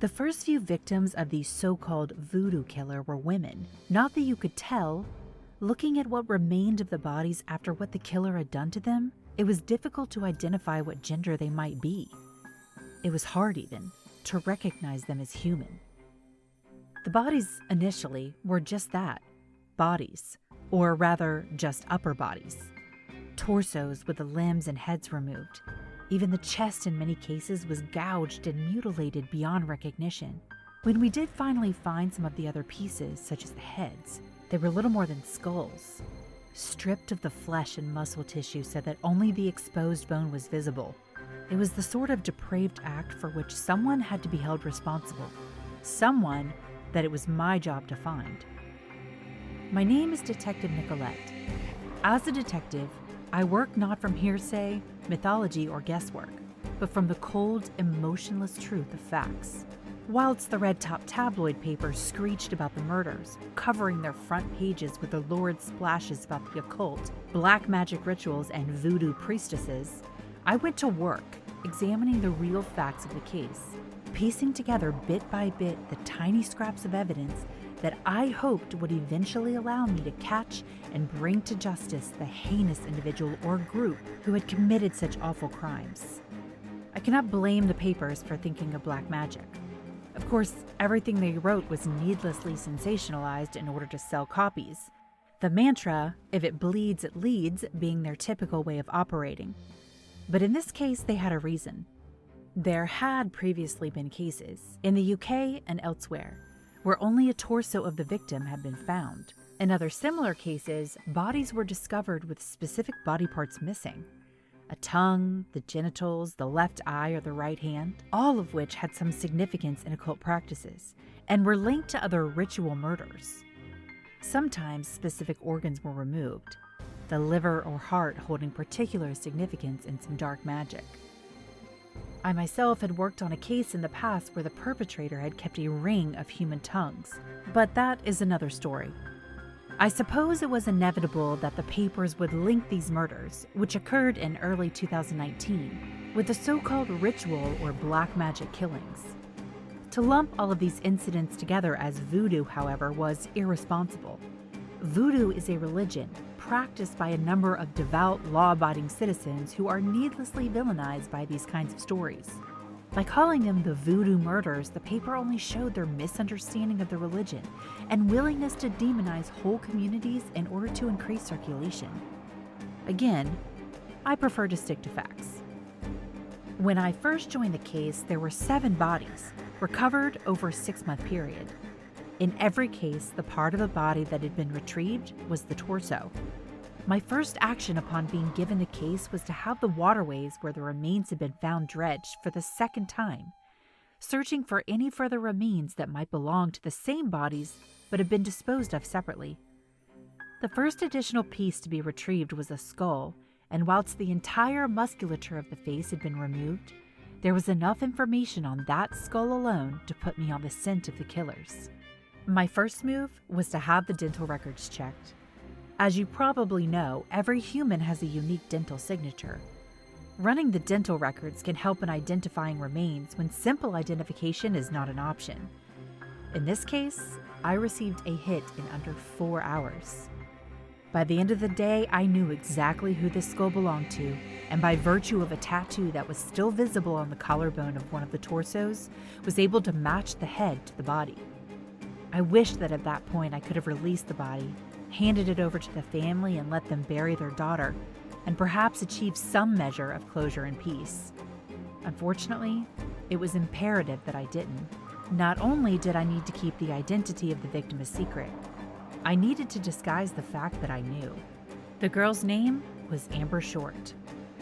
The first few victims of the so-called voodoo killer were women. Not that you could tell. Looking at what remained of the bodies after what the killer had done to them, it was difficult to identify what gender they might be. It was hard even to recognize them as human. The bodies initially were just that, bodies, or rather just upper bodies. Torsos with the limbs and heads removed. Even the chest in many cases was gouged and mutilated beyond recognition. When we did finally find some of the other pieces, such as the heads, they were little more than skulls, stripped of the flesh and muscle tissue so that only the exposed bone was visible. It was the sort of depraved act for which someone had to be held responsible, someone that it was my job to find. My name is Detective Nicolette. As a detective, I work not from hearsay, mythology, or guesswork, but from the cold, emotionless truth of facts. Whilst the red-top tabloid papers screeched about the murders, covering their front pages with the lurid splashes about the occult, black magic rituals, and voodoo priestesses, I went to work, examining the real facts of the case, piecing together bit by bit the tiny scraps of evidence that I hoped would eventually allow me to catch and bring to justice the heinous individual or group who had committed such awful crimes. I cannot blame the papers for thinking of black magic. Of course, everything they wrote was needlessly sensationalized in order to sell copies. The mantra, if it bleeds, it leads, being their typical way of operating. But in this case, they had a reason. There had previously been cases, in the UK and elsewhere, where only a torso of the victim had been found. In other similar cases, bodies were discovered with specific body parts missing. A tongue, the genitals, the left eye, or the right hand, all of which had some significance in occult practices, and were linked to other ritual murders. Sometimes specific organs were removed, the liver or heart holding particular significance in some dark magic. I myself had worked on a case in the past where the perpetrator had kept a ring of human tongues, but that is another story. I suppose it was inevitable that the papers would link these murders, which occurred in early 2019, with the so-called ritual or black magic killings. To lump all of these incidents together as voodoo, however, was irresponsible. Voodoo is a religion practiced by a number of devout, law-abiding citizens who are needlessly villainized by these kinds of stories. By calling them the voodoo murders, the paper only showed their misunderstanding of the religion and willingness to demonize whole communities in order to increase circulation. Again, I prefer to stick to facts. When I first joined the case, there were 7 bodies, recovered over a 6-month period. In every case, the part of the body that had been retrieved was the torso. My first action upon being given the case was to have the waterways where the remains had been found dredged for the second time, searching for any further remains that might belong to the same bodies but had been disposed of separately. The first additional piece to be retrieved was a skull, and whilst the entire musculature of the face had been removed, there was enough information on that skull alone to put me on the scent of the killers. My first move was to have the dental records checked. As you probably know, every human has a unique dental signature. Running the dental records can help in identifying remains when simple identification is not an option. In this case, I received a hit in under 4 hours. By the end of the day, I knew exactly who this skull belonged to, and by virtue of a tattoo that was still visible on the collarbone of one of the torsos, was able to match the head to the body. I wished that at that point I could have released the body, handed it over to the family and let them bury their daughter, and perhaps achieve some measure of closure and peace. Unfortunately, it was imperative that I didn't. Not only did I need to keep the identity of the victim a secret, I needed to disguise the fact that I knew. The girl's name was Amber Short.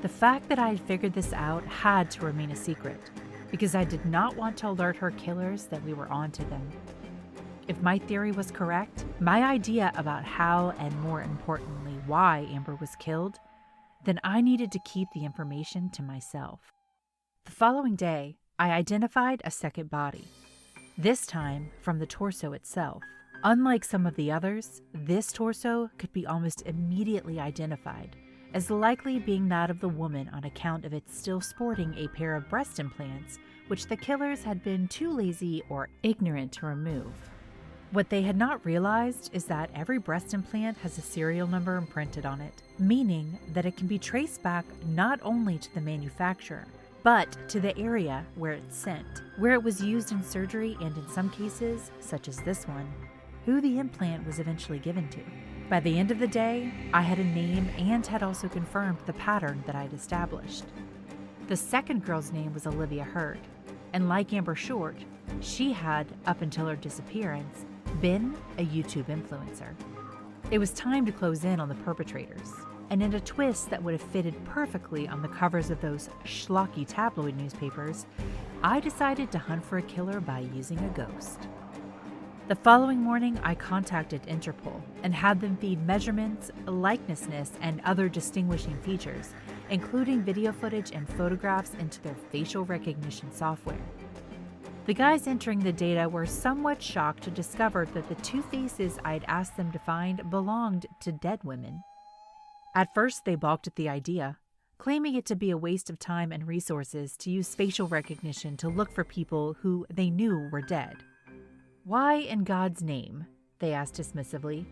The fact that I had figured this out had to remain a secret, because I did not want to alert her killers that we were onto them. If my theory was correct, my idea about how and more importantly why Amber was killed, then I needed to keep the information to myself. The following day, I identified a second body, this time from the torso itself. Unlike some of the others, this torso could be almost immediately identified, as likely being that of the woman on account of it still sporting a pair of breast implants which the killers had been too lazy or ignorant to remove. What they had not realized is that every breast implant has a serial number imprinted on it, meaning that it can be traced back not only to the manufacturer, but to the area where it's sent, where it was used in surgery, and in some cases, such as this one, who the implant was eventually given to. By the end of the day, I had a name and had also confirmed the pattern that I'd established. The second girl's name was Olivia Hurd, and like Amber Short, she had, up until her disappearance, been a YouTube influencer. It was time to close in on the perpetrators, and in a twist that would have fitted perfectly on the covers of those schlocky tabloid newspapers, I decided to hunt for a killer by using a ghost. The following morning, I contacted Interpol and had them feed measurements, likenesses, and other distinguishing features, including video footage and photographs, into their facial recognition software. The guys entering the data were somewhat shocked to discover that the two faces I'd asked them to find belonged to dead women. At first, they balked at the idea, claiming it to be a waste of time and resources to use facial recognition to look for people who they knew were dead. "Why in God's name," they asked dismissively,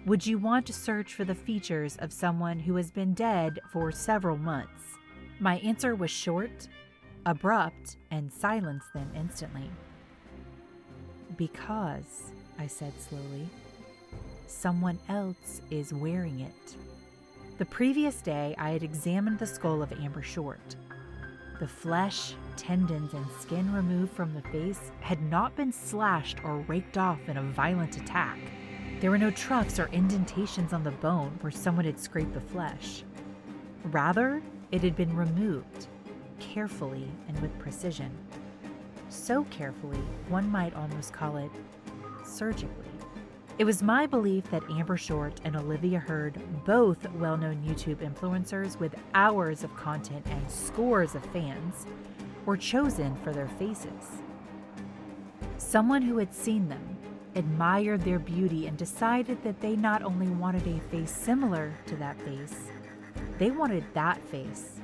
"would you want to search for the features of someone who has been dead for several months?" My answer was short, abrupt, and silenced them instantly. "Because," I said slowly, "someone else is wearing it." The previous day, I had examined the skull of Amber Short. The flesh, tendons, and skin removed from the face had not been slashed or raked off in a violent attack. There were no troughs or indentations on the bone where someone had scraped the flesh. Rather, it had been removed, carefully and with precision. So carefully, one might almost call it surgically. It was my belief that Amber Short and Olivia Hurd, both well-known YouTube influencers with hours of content and scores of fans, were chosen for their faces. Someone who had seen them, admired their beauty, and decided that they not only wanted a face similar to that face, they wanted that face.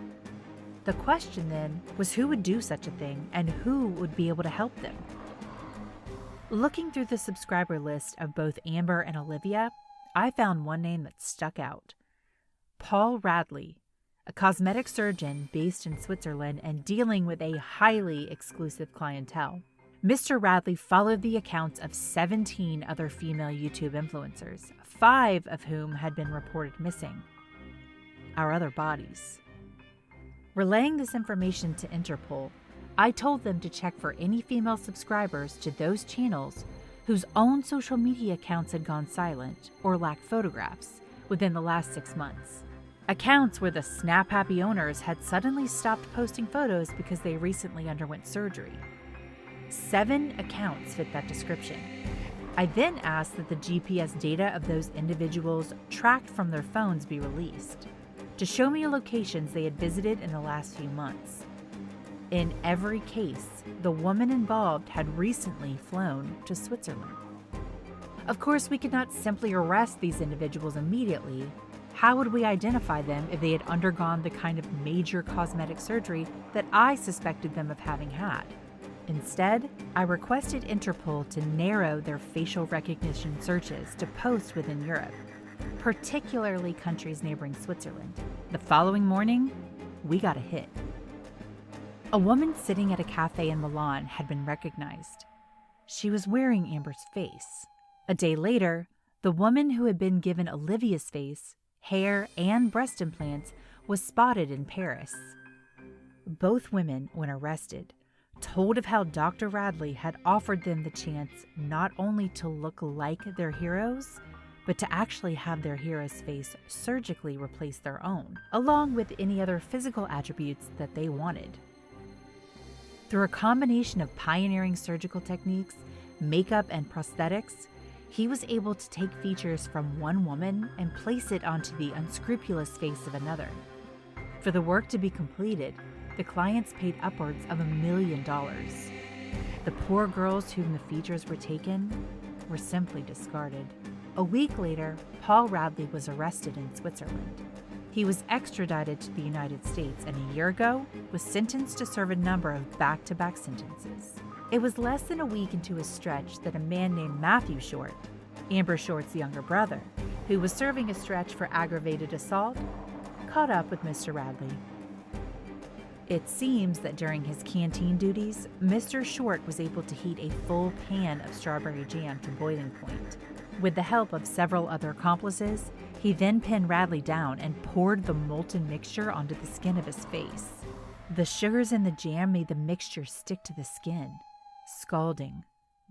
The question then was who would do such a thing and who would be able to help them. Looking through the subscriber list of both Amber and Olivia, I found one name that stuck out. Paul Radley, a cosmetic surgeon based in Switzerland and dealing with a highly exclusive clientele. Mr. Radley followed the accounts of 17 other female YouTube influencers, 5 of whom had been reported missing. Our other bodies. Relaying this information to Interpol, I told them to check for any female subscribers to those channels whose own social media accounts had gone silent or lacked photographs within the last 6 months. Accounts where the snap-happy owners had suddenly stopped posting photos because they recently underwent surgery. 7 accounts fit that description. I then asked that the GPS data of those individuals tracked from their phones be released to show me locations they had visited in the last few months. In every case, the woman involved had recently flown to Switzerland. Of course, we could not simply arrest these individuals immediately. How would we identify them if they had undergone the kind of major cosmetic surgery that I suspected them of having had? Instead, I requested Interpol to narrow their facial recognition searches to posts within Europe, particularly countries neighboring Switzerland. The following morning, we got a hit. A woman sitting at a cafe in Milan had been recognized. She was wearing Amber's face. A day later, the woman who had been given Olivia's face, hair, and breast implants was spotted in Paris. Both women, when arrested, told of how Dr. Radley had offered them the chance not only to look like their heroes, but to actually have their hero's face surgically replace their own, along with any other physical attributes that they wanted. Through a combination of pioneering surgical techniques, makeup, and prosthetics, he was able to take features from one woman and place it onto the unscrupulous face of another. For the work to be completed, the clients paid upwards of $1 million. The poor girls whom the features were taken were simply discarded. A week later, Paul Radley was arrested in Switzerland. He He was extradited to the United States and a year ago was sentenced to serve a number of back-to-back sentences. It was less than a week into his stretch that a man named Matthew Short, Amber Short's younger brother, who was serving a stretch for aggravated assault, caught up with Mr. Radley. It seems that during his canteen duties, Mr. Short was able to heat a full pan of strawberry jam to boiling point. With the help of several other accomplices, he then pinned Radley down and poured the molten mixture onto the skin of his face. The sugars in the jam made the mixture stick to the skin, scalding,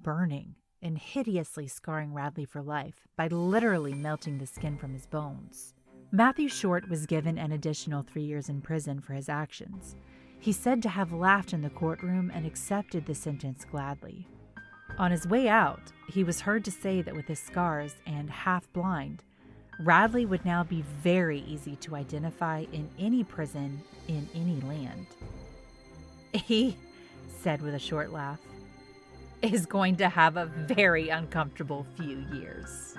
burning, and hideously scarring Radley for life by literally melting the skin from his bones. Matthew Short was given an additional 3 years in prison for his actions. He's said to have laughed in the courtroom and accepted the sentence gladly. On his way out, he was heard to say that with his scars and half blind, Radley would now be very easy to identify in any prison in any land. He said with a short laugh, is going to have a very uncomfortable few years.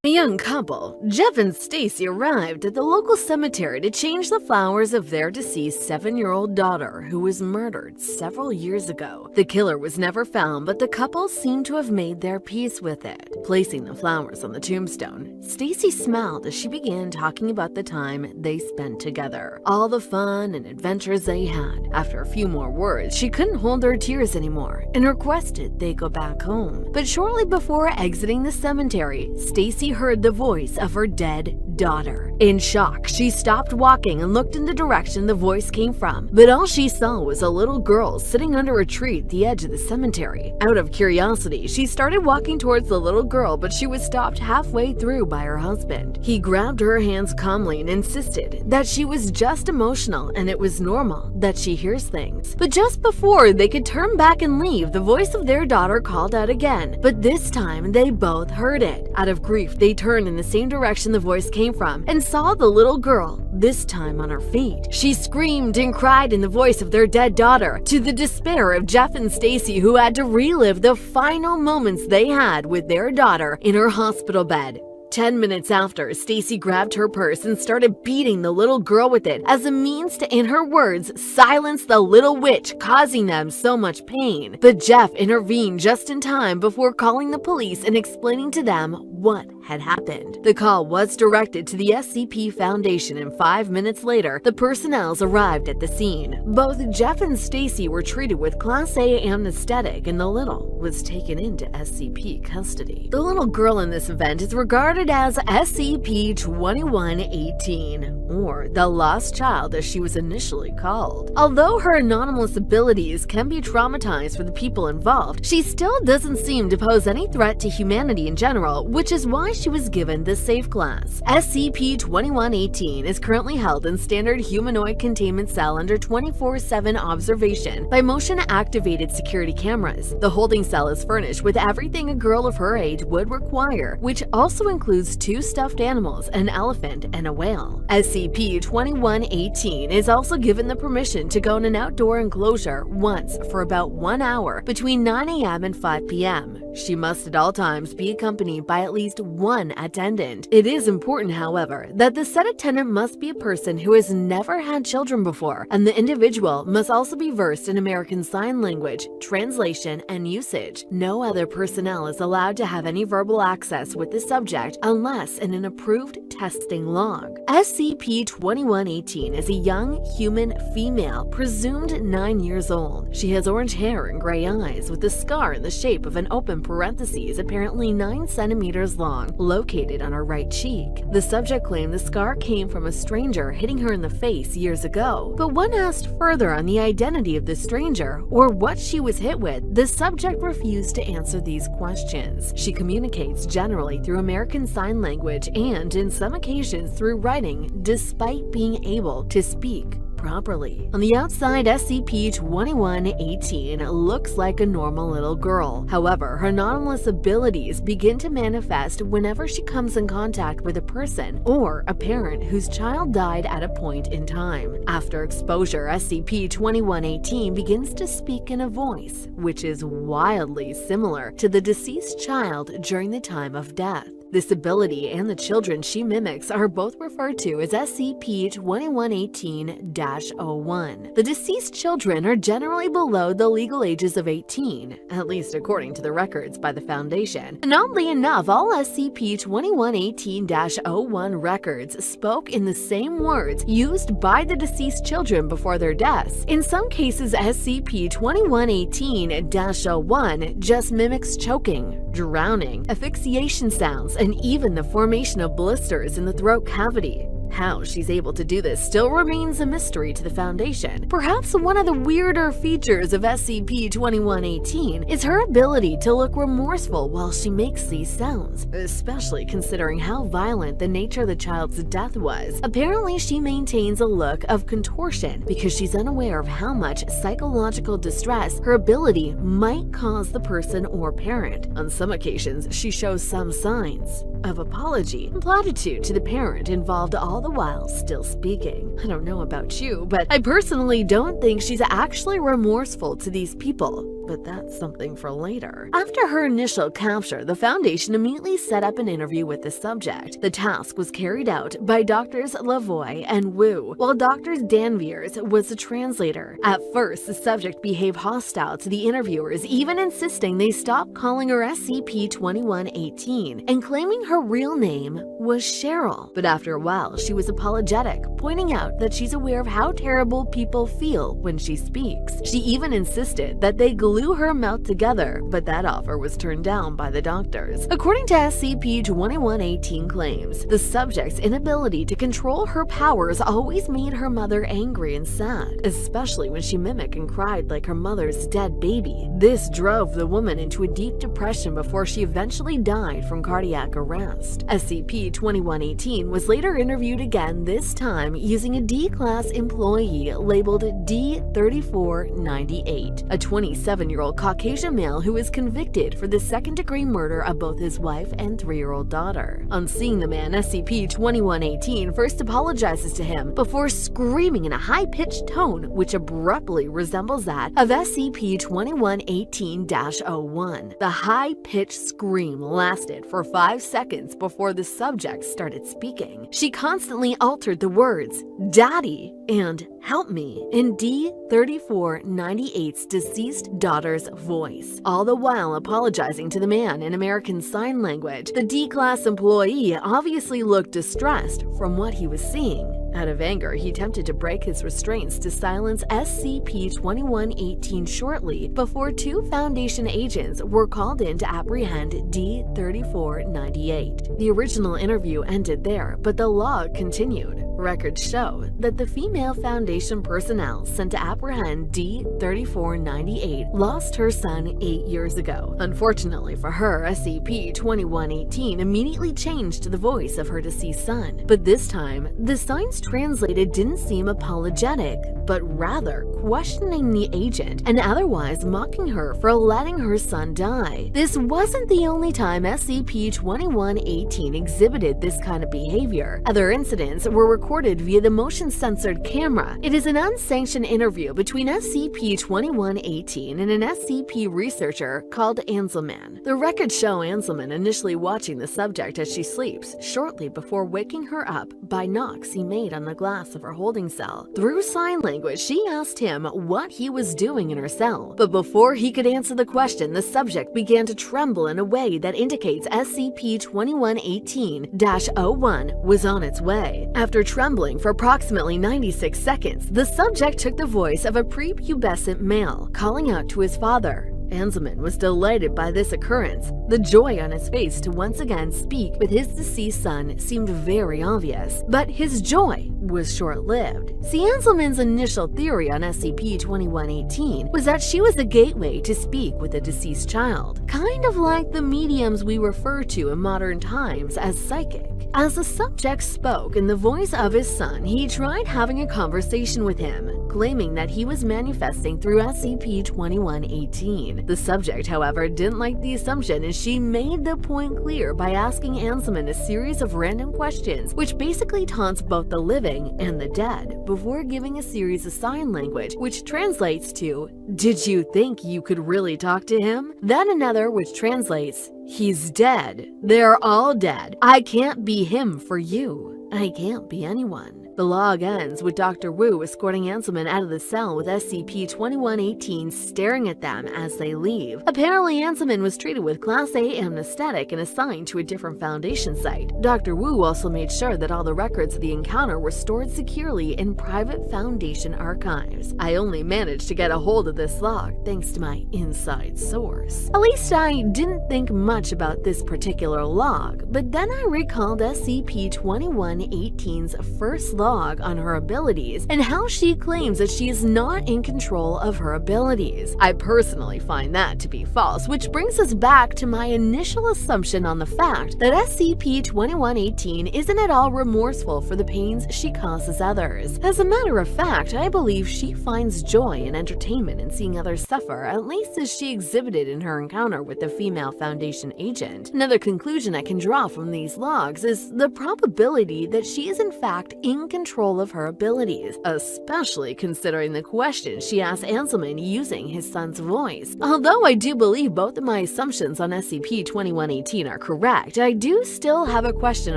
A young couple, Jeff and Stacy, arrived at the local cemetery to change the flowers of their deceased 7-year-old daughter, who was murdered several years ago. The killer was never found, but the couple seemed to have made their peace with it. Placing the flowers on the tombstone, Stacy smiled as she began talking about the time they spent together, all the fun and adventures they had. After a few more words, she couldn't hold her tears anymore and requested they go back home. But shortly before exiting the cemetery, Stacy heard the voice of her dead daughter. In shock, she stopped walking and looked in the direction the voice came from, but all she saw was a little girl sitting under a tree at the edge of the cemetery. Out of curiosity, she started walking towards the little girl, but she was stopped halfway through by her husband. He grabbed her hands calmly and insisted that she was just emotional and it was normal that she hears things. But just before they could turn back and leave, the voice of their daughter called out again, but this time they both heard it. Out of grief, they turned in the same direction the voice came from and saw the little girl, this time on her feet. She screamed and cried in the voice of their dead daughter, to the despair of Jeff and Stacy, who had to relive the final moments they had with their daughter in her hospital bed. 10 minutes after, Stacy grabbed her purse and started beating the little girl with it as a means to, in her words, silence the little witch, causing them so much pain. But Jeff intervened just in time before calling the police and explaining to them what had happened. The call was directed to the SCP Foundation, and 5 minutes later, the personnel arrived at the scene. Both Jeff and Stacy were treated with Class A anesthetic, and the little was taken into SCP custody. The little girl in this event is regarded as SCP-2118, or the Lost Child as she was initially called. Although her anomalous abilities can be traumatized for the people involved, she still doesn't seem to pose any threat to humanity in general, which is why she was given the safe class. SCP-2118 is currently held in standard humanoid containment cell under 24/7 observation by motion-activated security cameras. The holding cell is furnished with everything a girl of her age would require, which also includes 2 stuffed animals, an elephant, and a whale. SCP-2118 is also given the permission to go in an outdoor enclosure once for about 1 hour between 9 a.m. and 5 p.m. She must at all times be accompanied by at least one attendant. It is important, however, that the said attendant must be a person who has never had children before, and the individual must also be versed in American Sign Language, translation, and usage. No other personnel is allowed to have any verbal access with the subject unless in an approved testing log. SCP-2118 is a young human female, presumed 9 years old. She has orange hair and gray eyes with a scar in the shape of an open parentheses apparently 9 centimeters long, located on her right cheek. The subject claimed the scar came from a stranger hitting her in the face years ago, but when asked further on the identity of the stranger or what she was hit with, the subject refused to answer these questions. She communicates generally through American Sign Language and, in some occasions, through writing, despite being able to speak properly. On the outside, SCP-2118 looks like a normal little girl. However, her anomalous abilities begin to manifest whenever she comes in contact with a person or a parent whose child died at a point in time. After exposure, SCP-2118 begins to speak in a voice, which is wildly similar to the deceased child during the time of death. This ability and the children she mimics are both referred to as SCP-2118-01. The deceased children are generally below the legal ages of 18, at least according to the records by the Foundation. And oddly enough, all SCP-2118-01 records spoke in the same words used by the deceased children before their deaths. In some cases, SCP-2118-01 just mimics choking, drowning, asphyxiation sounds, and even the formation of blisters in the throat cavity. How she's able to do this still remains a mystery to the Foundation. Perhaps one of the weirder features of SCP-2118 is her ability to look remorseful while she makes these sounds, especially considering how violent the nature of the child's death was. Apparently, she maintains a look of contortion because she's unaware of how much psychological distress her ability might cause the person or parent. On some occasions, she shows some signs of apology and platitude to the parent involved, all the while still speaking. I don't know about you, but I personally don't think she's actually remorseful to these people. But that's something for later. After her initial capture, the Foundation immediately set up an interview with the subject. The task was carried out by Doctors Lavoie and Wu, while Dr. Danviers was the translator. At first, the subject behaved hostile to the interviewers, even insisting they stop calling her SCP-2118 and claiming her real name was Cheryl. But after a while, she was apologetic, pointing out that she's aware of how terrible people feel when she speaks. She even insisted that they glue her mouth together, but that offer was turned down by the doctors. According to SCP-2118 claims, the subject's inability to control her powers always made her mother angry and sad, especially when she mimicked and cried like her mother's dead baby. This drove the woman into a deep depression before she eventually died from cardiac arrest. SCP-2118 was later interviewed again, this time using a D-Class employee labeled D3498, a 27-year-old Caucasian male who was convicted for the second-degree murder of both his wife and 3-year-old daughter. On seeing the man, SCP-2118 first apologizes to him before screaming in a high-pitched tone which abruptly resembles that of SCP-2118-01. The high-pitched scream lasted for 5 seconds before the subject started speaking. She constantly altered the words "Daddy" and "Help me" in D3498's deceased daughter's voice, all the while apologizing to the man in American Sign Language. The D-Class employee obviously looked distressed from what he was seeing. Out of anger, he attempted to break his restraints to silence SCP-2118 shortly before 2 Foundation agents were called in to apprehend D3498. The original interview ended there, but the log continued. Records show that the female Foundation personnel sent to apprehend D3498 lost her son 8 years ago. Unfortunately for her, SCP-2118 immediately changed the voice of her deceased son, but this time, the signs translated didn't seem apologetic, but rather questioning the agent and otherwise mocking her for letting her son die. This wasn't the only time SCP-2118 exhibited this kind of behavior. Other incidents were recorded via the motion-censored camera. It is an unsanctioned interview between SCP-2118 and an SCP researcher called Anselman. The records show Anselman initially watching the subject as she sleeps, shortly before waking her up by knocks he made on the glass of her holding cell. Through sign language, she asked him what he was doing in her cell. But before he could answer the question, the subject began to tremble in a way that indicates SCP-2118-01 was on its way. After trembling for approximately 96 seconds, the subject took the voice of a prepubescent male, calling out to his father, Anselman was delighted by this occurrence. The joy on his face to once again speak with his deceased son seemed very obvious, but his joy was short-lived. See, Anselman's initial theory on SCP-2118 was that she was the gateway to speak with a deceased child, kind of like the mediums we refer to in modern times as psychic. As the subject spoke in the voice of his son, he tried having a conversation with him, claiming that he was manifesting through SCP-2118. The subject, however, didn't like the assumption, and she made the point clear by asking Anselman a series of random questions, which basically taunts both the living and the dead, before giving a series of sign language, which translates to, "Did you think you could really talk to him?" Then another which translates, "He's dead. They're all dead. I can't be him for you. I can't be anyone." The log ends with Dr. Wu escorting Anselman out of the cell with SCP-2118 staring at them as they leave. Apparently, Anselman was treated with Class A anesthetic and assigned to a different Foundation site. Dr. Wu also made sure that all the records of the encounter were stored securely in private Foundation archives. I only managed to get a hold of this log thanks to my inside source. At least I didn't think much about this particular log, but then I recalled SCP-2118's first log on her abilities and how she claims that she is not in control of her abilities. I personally find that to be false, which brings us back to my initial assumption on the fact that SCP-2118 isn't at all remorseful for the pains she causes others. As a matter of fact, I believe she finds joy and entertainment in seeing others suffer, at least as she exhibited in her encounter with the female Foundation agent. Another conclusion I can draw from these logs is the probability that she is in fact in control of her abilities, especially considering the questions she asked Anselman using his son's voice. Although I do believe both of my assumptions on SCP-2118 are correct, I do still have a question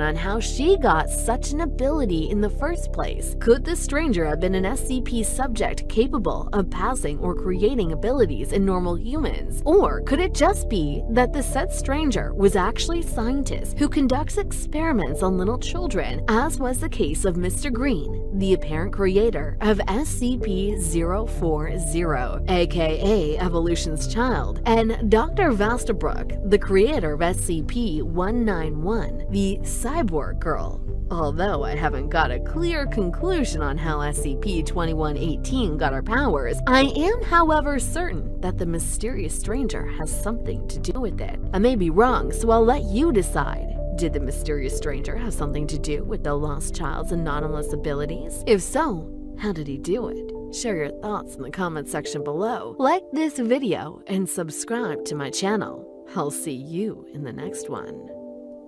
on how she got such an ability in the first place. Could the stranger have been an SCP subject capable of passing or creating abilities in normal humans? Or could it just be that the said stranger was actually a scientist who conducts experiments on little children, as was the case of Mr. Green, the apparent creator of SCP-040, aka Evolution's Child, and Dr. Vastabrook, the creator of SCP-191, the Cyborg Girl. Although I haven't got a clear conclusion on how SCP-2118 got her powers, I am, however, certain that the mysterious stranger has something to do with it. I may be wrong, so I'll let you decide. Did the mysterious stranger have something to do with the lost child's anomalous abilities? If so, how did he do it? Share your thoughts in the comment section below. Like this video and subscribe to my channel. I'll see you in the next one.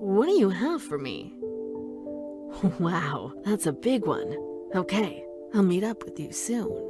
What do you have for me? Wow, that's a big one. Okay, I'll meet up with you soon.